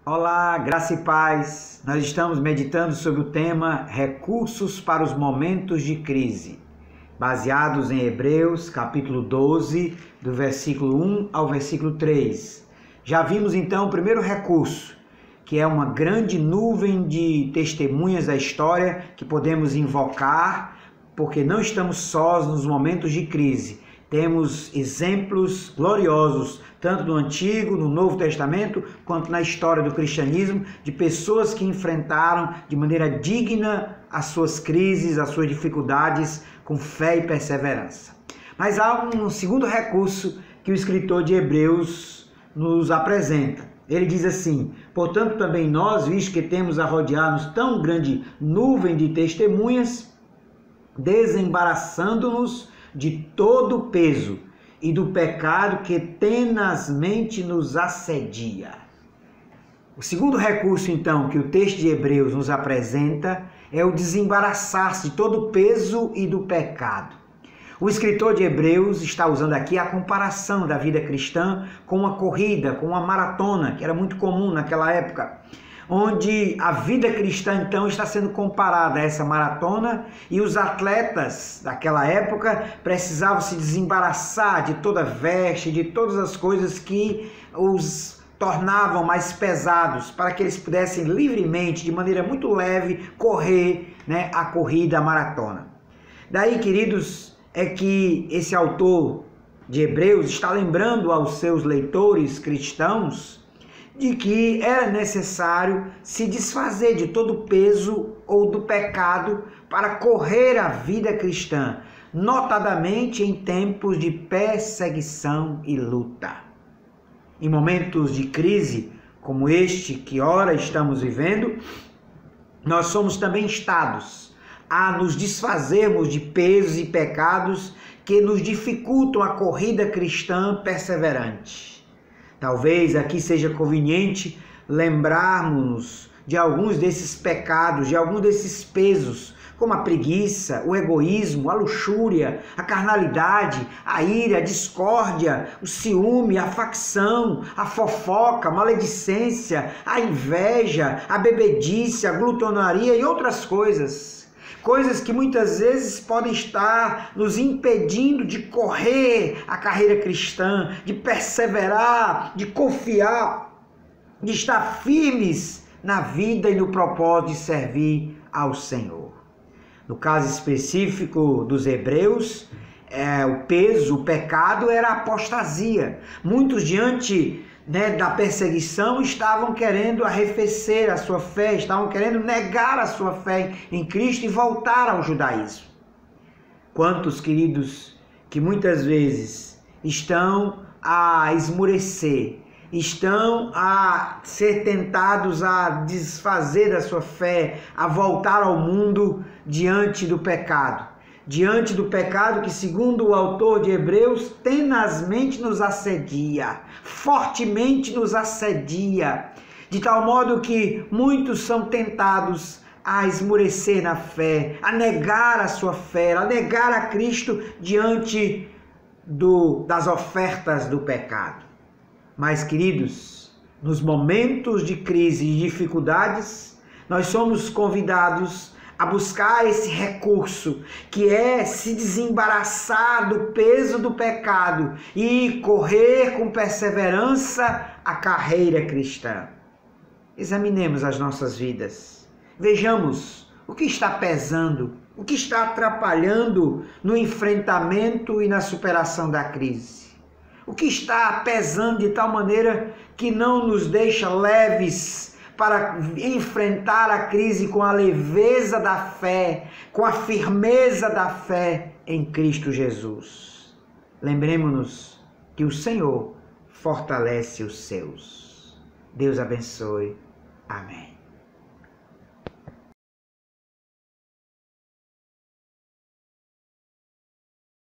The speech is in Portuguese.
Olá, graça e paz. Nós estamos meditando sobre o tema Recursos para os momentos de crise, baseados em Hebreus, capítulo 12, do versículo 1 ao versículo 3. Já vimos então o primeiro recurso, que é uma grande nuvem de testemunhas da história que podemos invocar, porque não estamos sós nos momentos de crise. Temos exemplos gloriosos, tanto no Antigo, no Novo Testamento, quanto na história do cristianismo, de pessoas que enfrentaram de maneira digna as suas crises, as suas dificuldades, com fé e perseverança. Mas há um segundo recurso que o escritor de Hebreus nos apresenta. Ele diz assim: portanto também nós, visto que temos a rodear-nos tão grande nuvem de testemunhas, desembaraçando-nos de todo o peso e do pecado que tenazmente nos assedia. O segundo recurso, então, que o texto de Hebreus nos apresenta é o desembaraçar-se de todo o peso e do pecado. O escritor de Hebreus está usando aqui a comparação da vida cristã com uma corrida, com uma maratona, que era muito comum naquela época, onde a vida cristã então está sendo comparada a essa maratona e os atletas daquela época precisavam se desembaraçar de toda a veste, de todas as coisas que os tornavam mais pesados, para que eles pudessem livremente, de maneira muito leve, correr, a corrida, a maratona. Daí, queridos, é que esse autor de Hebreus está lembrando aos seus leitores cristãos de que era necessário se desfazer de todo o peso ou do pecado para correr a vida cristã, notadamente em tempos de perseguição e luta. Em momentos de crise como este que ora estamos vivendo, nós somos também instados a nos desfazermos de pesos e pecados que nos dificultam a corrida cristã perseverante. Talvez aqui seja conveniente lembrarmos de alguns desses pecados, de alguns desses pesos, como a preguiça, o egoísmo, a luxúria, a carnalidade, a ira, a discórdia, o ciúme, a facção, a fofoca, a maledicência, a inveja, a bebedice, a glutonaria e outras coisas. Coisas que muitas vezes podem estar nos impedindo de correr a carreira cristã, de perseverar, de confiar, de estar firmes na vida e no propósito de servir ao Senhor. No caso específico dos hebreus, o peso, o pecado era a apostasia. Muitos diante da perseguição estavam querendo arrefecer a sua fé, estavam querendo negar a sua fé em Cristo e voltar ao judaísmo. Quantos, queridos, que muitas vezes estão a esmurecer, estão a ser tentados a desfazer da sua fé, a voltar ao mundo diante do pecado. Diante do pecado que, segundo o autor de Hebreus, tenazmente nos assedia, fortemente nos assedia, de tal modo que muitos são tentados a esmurecer na fé, a negar a sua fé, a negar a Cristo diante das ofertas do pecado. Mas, queridos, nos momentos de crise e dificuldades, nós somos convidados a buscar esse recurso, que é se desembaraçar do peso do pecado e correr com perseverança a carreira cristã. Examinemos as nossas vidas. Vejamos o que está pesando, o que está atrapalhando no enfrentamento e na superação da crise. O que está pesando de tal maneira que não nos deixa leves para enfrentar a crise com a leveza da fé, com a firmeza da fé em Cristo Jesus. Lembremos-nos que o Senhor fortalece os seus. Deus abençoe. Amém.